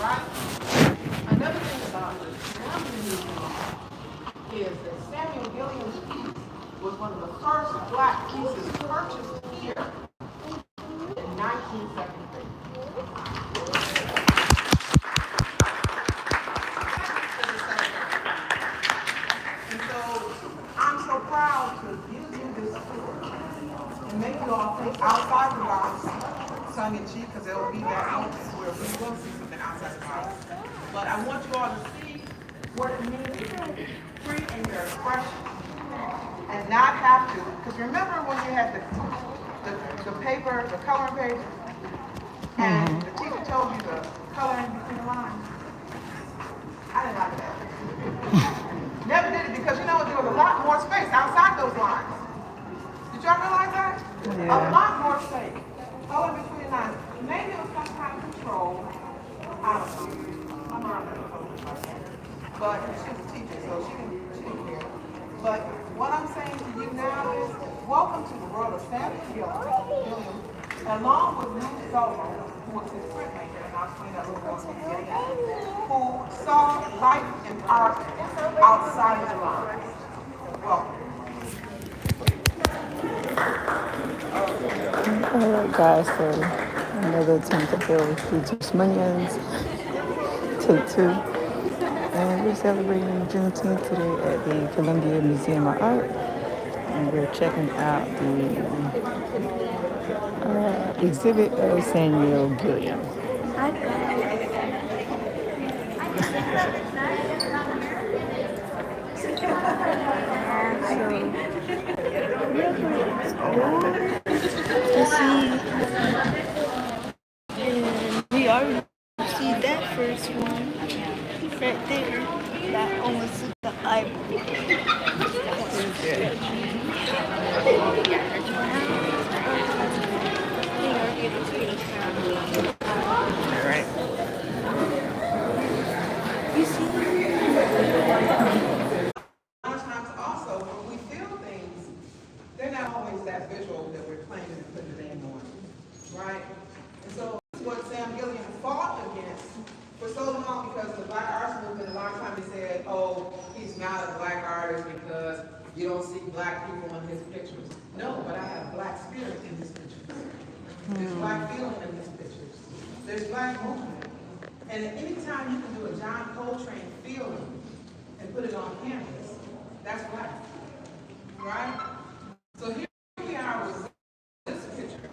right? Another thing about the Colombian Museum is that Samuel Gilliam's piece was one of the first black pieces purchased here in 1973. And so I'm so proud to give you this tour and make you all think outside the box, tongue in cheek, because there will be that moment where we will see something outside the box. But I want you all to see what it means to be free in your expression and not have to. Because remember when you had the paper, the coloring page, and the teacher told you to color in between the lines? I didn't like that. Never did it because you know there was a lot more space outside those lines. Did y'all realize that? Yeah. A lot more space. Color between the lines. Maybe it was some kind of control. I don't know. My mom never told me about that. But she was a teacher, so she didn't care. But what I'm saying to you now is, welcome to the world of Samuel Gilliam, along with Lou Sullivan, who was his printmaker, and I'll explain that a little more in the beginning, who saw life and art outside of the lines. Welcome. Alright guys, so another attempt to build Features Minions, take two. And we're celebrating Juneteenth today at the Columbia Museum of Art. And we're checking out the exhibit of Samuel Gilliam. To see, and we already see that first one right there. That almost is the eyeball. Alright. You see? A lot of times also, when we feel things, they're not always that visual that we're claiming to put the name on, right? And so this is what Sam Gilliam fought against for so long, because the Black arts movement, a lot of times they said, oh, he's not a Black artist because you don't see Black people in his pictures. No, but I have Black spirit in his pictures. There's Black feeling in his pictures. There's Black movement. And any time you can do a John Coltrane feeling and put it on canvas, that's Black, right? So here we are with this picture,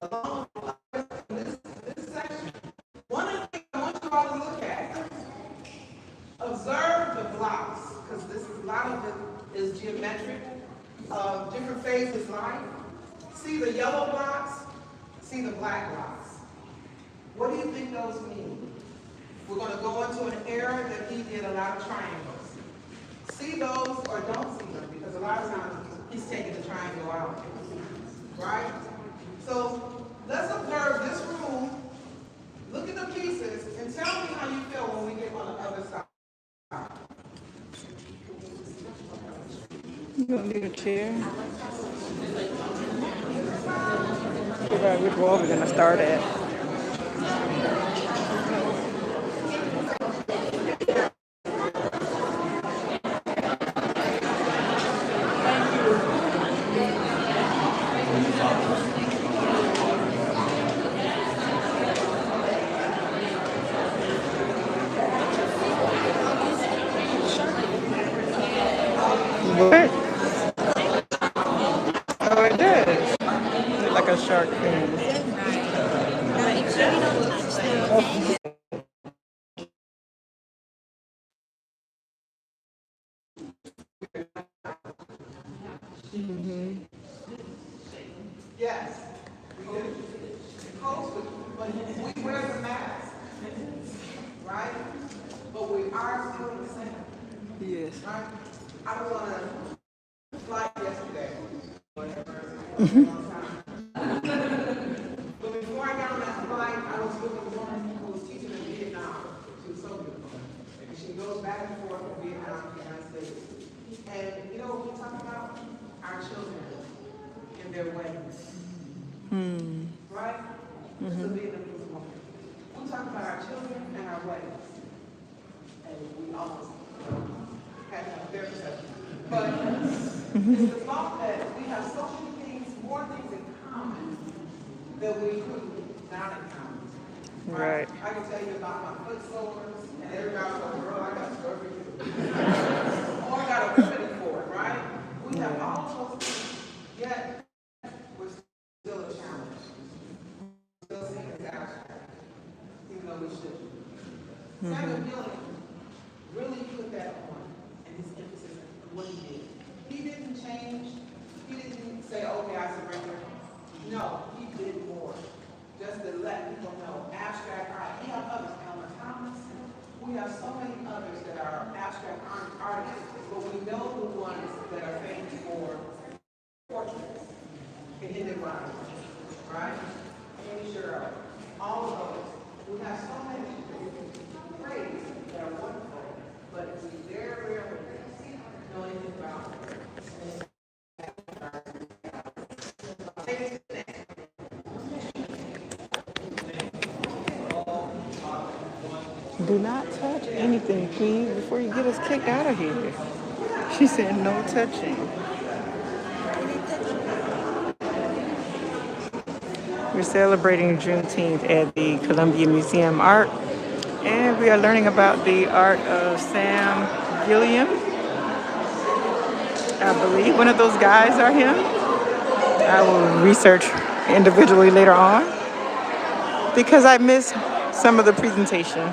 along with this section. One of the things I want you all to look at, observe the blocks, because this is a lot of it is geometric, of different phases of life. See the yellow blocks, see the Black blocks. What do you think those mean? We're going to go into an era that he did a lot of triangles. See those or don't see them, because a lot of times he's taking the triangle out, right? So let's observe this room, look at the pieces, and tell me how you feel when we get on the other side. You gonna need a chair? Figure out which wall we're gonna start at. What? Oh, it does. Look like a shark fin. Yes, we do. But we wear the mask, right? But we are still the same. Yes. Right? I was on a flight yesterday. But before I got on that flight, I was with a woman who was teaching in Vietnam. She was so beautiful. And she goes back and forth from Vietnam to the United States. And you know what we talk about? Our children and their weddings. Right? This is a Vietnamese woman. We talk about our children and It's the thought that we have so many things, more things in common that we couldn't not in common. Right. I can tell you about my foot sores, and everybody's like, girl, I got a story for you. Or I got a remedy for it, right? We have all those things, yet we're still a challenge. We're still seeing it abstract, even though we shouldn't. Samuel Gilliam really put that on, and his emphasis on what he did. He didn't change. He didn't say, okay, I surrender. No, he did more. Just to let people know, abstract art. We have others, Elmer Thomas. We have so many others that are abstract artists, but we know the ones that are famous for portraits and hidden lines, right? Amy Sherrill, all of those. We have so many praise that are wonderful, but we very rarely know anything about them. Do not touch anything, please, before you get us kicked out of here. She said no touching. We're celebrating Juneteenth at the Columbia Museum Art, and we are learning about the art of Sam Gilliam. I believe one of those guys are him. I will research individually later on because I missed some of the presentation.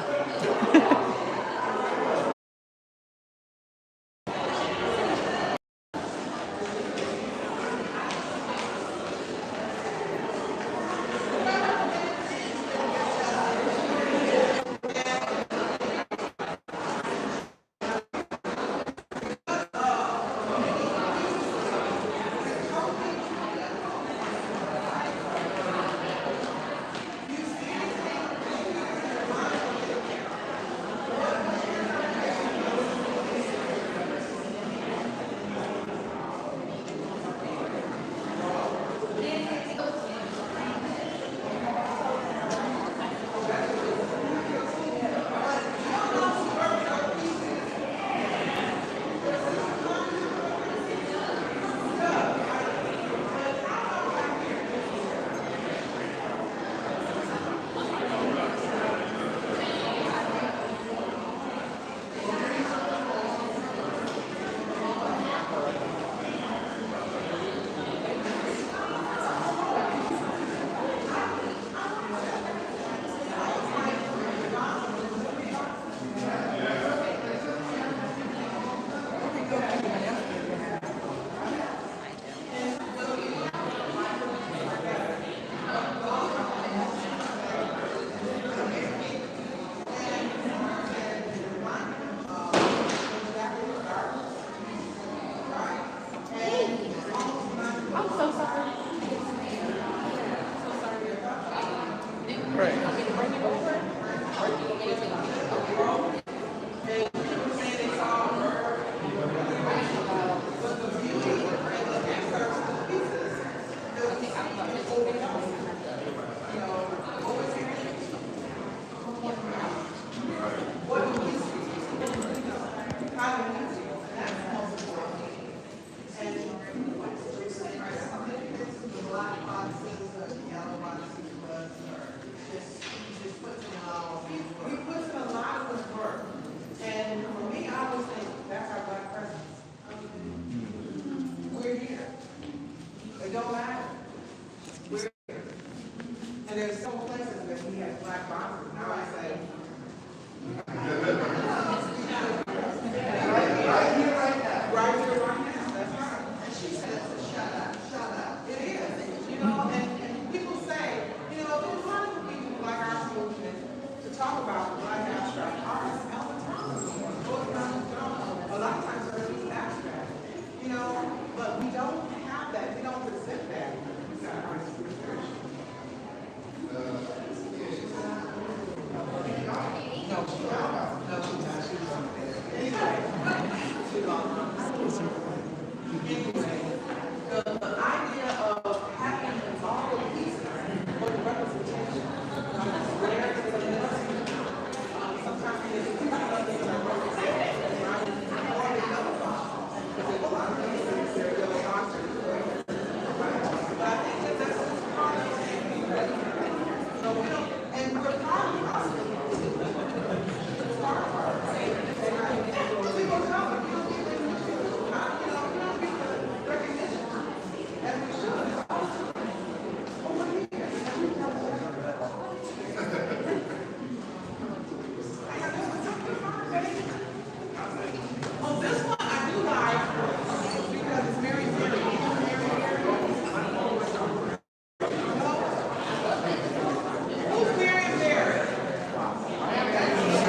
It don't matter. And there's some places that we have black boxes. Now I say, right here, right now. That's right. And she says, shut up, shut up. It is. And people say, it was hard for people like our movement to talk about black abstract artists. Elmer Thomas, a lot of times they're really abstract. But we don't have that. We don't present that. We've got artists research.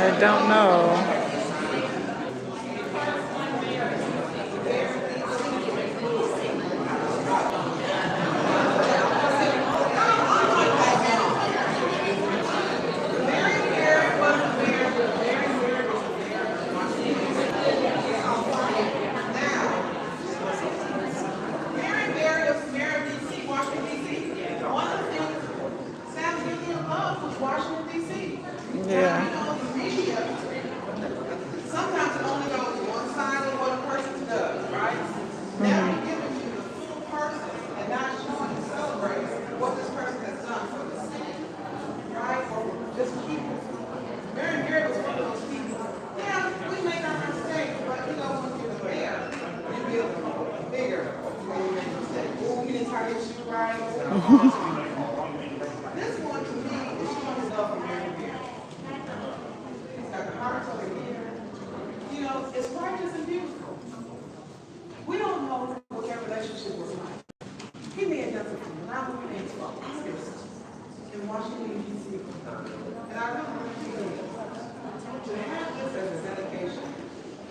I don't know. Mary Berry was mayor of DC, Washington, DC. One of the things Sam Houston loved was Washington, DC. Now, Yeah. you know, the media, sometimes it only goes one side of what a person does, right? Never giving you the full person and not showing and celebrating what this person has done for the city, right? Or just people. Mary Berry was one of those people. Yeah, we made our mistakes, but you know, when you're the mayor, you feel bigger. Oh, we didn't tie this shoe right. This one to me is showing his love for Mary Berry. He's got the heart of a deer. You know, it's righteous and beautiful. We don't know what their relationship was like. He may have done some phenomenal things for Oscars in Washington, D.C. And I really feel to have this as a dedication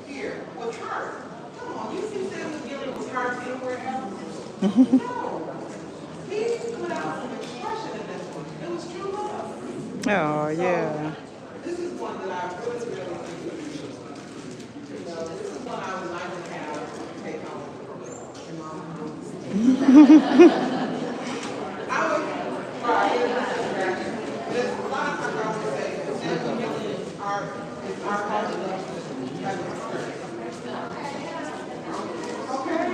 here with her. Come on, you see Sam McGillen was hard anywhere else? No. He put out some expression in this one. It was true love. Oh, yeah. This is one that I really, really think, you know, this is one I would like to have take home in my house. I would, right, there's a lot of times I would say, Sam McGillen is our heart of love. Okay?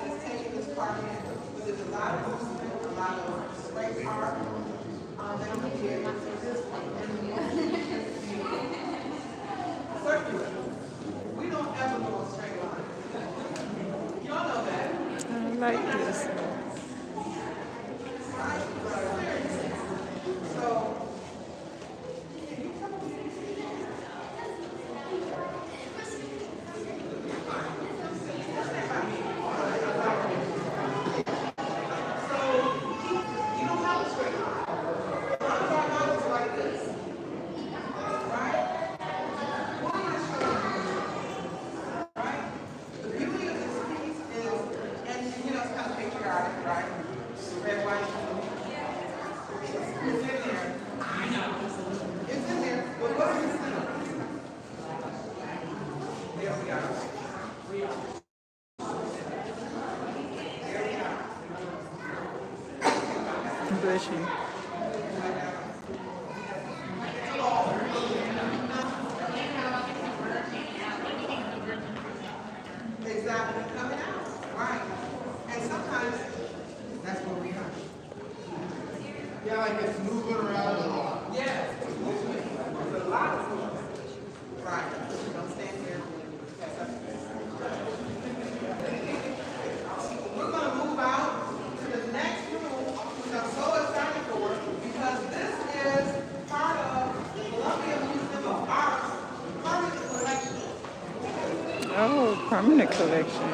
Just taking this part in, but there's a lot of great art that we did. Circular. We don't ever go a straight line. Y'all know that. I like this. Right? So, can you tell me? You don't have a straight line. A lot of our lives are like this. Right? What am I showing you? Right? The beauty of this piece is, and you know, it's kind of patriotic, right? Red, white, it's in there. It's in there, but what is it? There we go. There we go. Bless you. Exactly, coming out, right? And sometimes that's where we are. Yeah, like it's moving around a lot. Yeah, it's movement. There's a lot of movement. Right. Don't stand here. We're going to move out to the next room, which I'm so excited for, because this is part of the Columbia Museum of Art's permanent collection. Oh, permanent collection.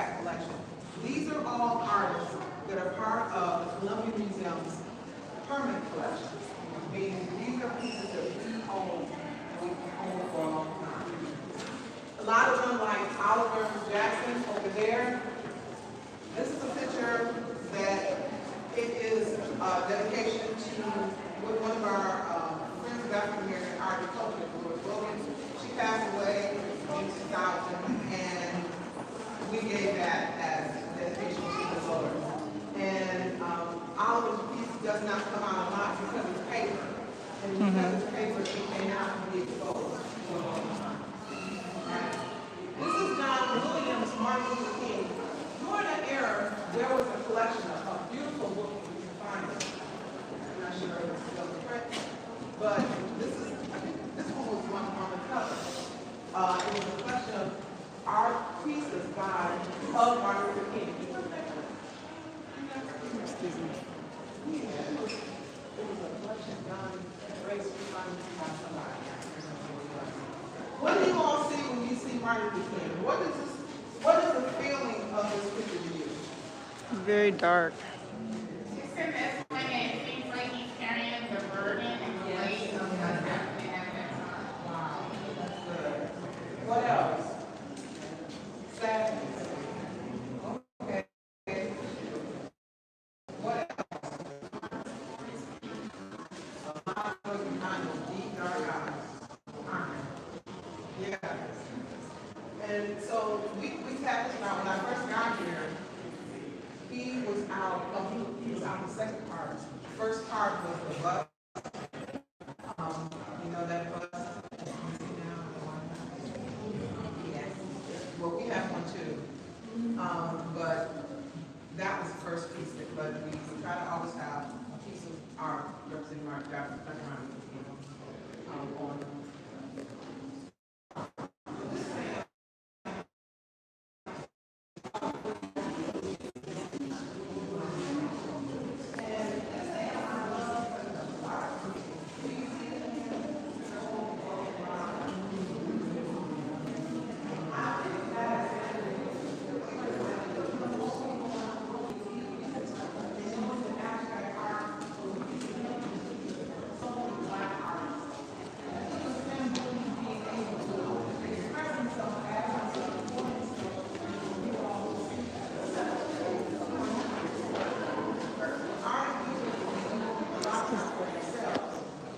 that collection. These are all artists that are part of the Columbia Museum's permanent collection, meaning these are pieces that we own and we own for a long time. A lot of them, like Oliver Jackson over there, this is a picture that it is a dedication to one of our friends of African American art and culture, Louis Williams. She passed away in 2000, and we gave that as a dedication to the Lord. And Oliver's piece does not come out a lot because it's paper. And because it's paper, it may not be exposed. Right? This is John Williams, Martin Luther King. During that era, there was a collection of beautiful books you can find. I'm not sure if it's still in print, but this one was one on the cover. It was a collection of art pieces by Martin Luther King. Excuse me. Yeah, it was a collection done, raised by somebody. What do you all see when you see Martin Luther King? What is the feeling of this picture to you? Very dark. It's in this way, it seems like he's carrying the burden and the weight of the happening at that time. Wow, that's good. What else? Sadness. Okay. What else? A lot of those behind those deep dark eyes. Yeah. And so we tapped this out when I first got here. He was out the second part. The first part was the bus. You know that bus? Yes. Well, we have one too. But that was the first piece. But we try to always have a piece of art representing our background on.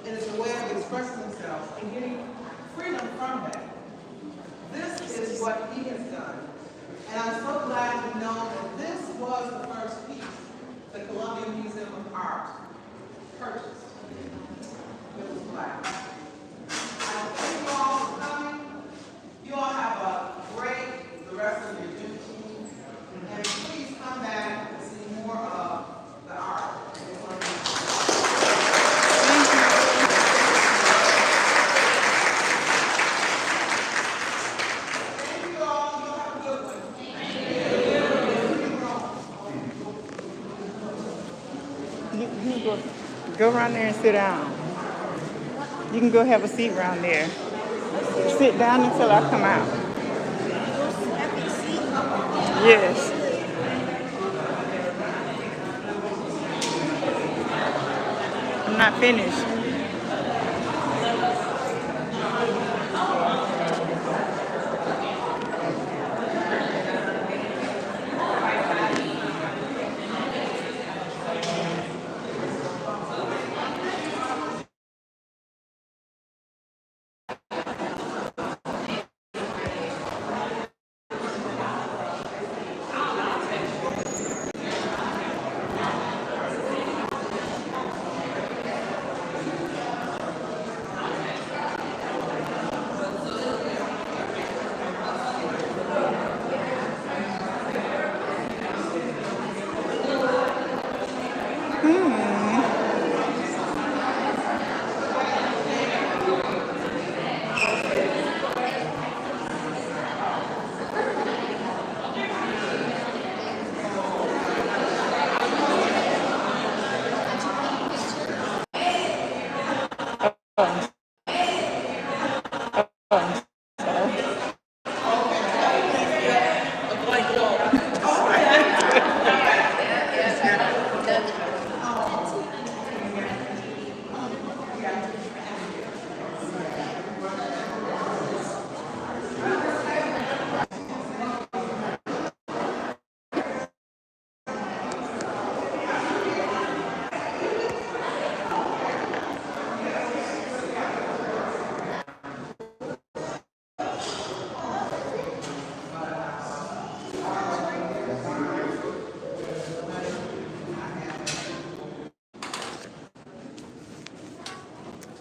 And it's a way of expressing themselves and getting freedom from that. This is what he has done. And I'm so glad to know that this was the first piece the Columbia Museum of Art purchased. It was black. I thank you all for coming. You all have a great the rest of your Juneteenth. And please come back and see more of the art. You go around there and sit down. You can go have a seat around there. Sit down until I come out. Yes. I'm not finished.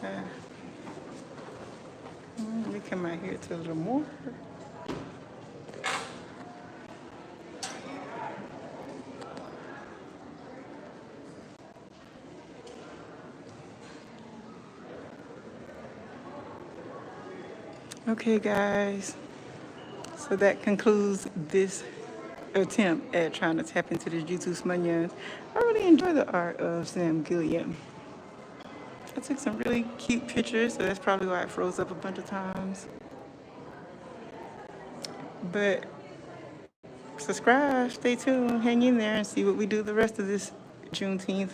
Let me come out here to a little more. Okay, guys. So that concludes this attempt at trying to tap into the Jitu Smanyans. I really enjoy the art of Sam Gilliam. I took some really cute pictures, so that's probably why it froze up a bunch of times. But subscribe, stay tuned, hang in there, and see what we do the rest of this Juneteenth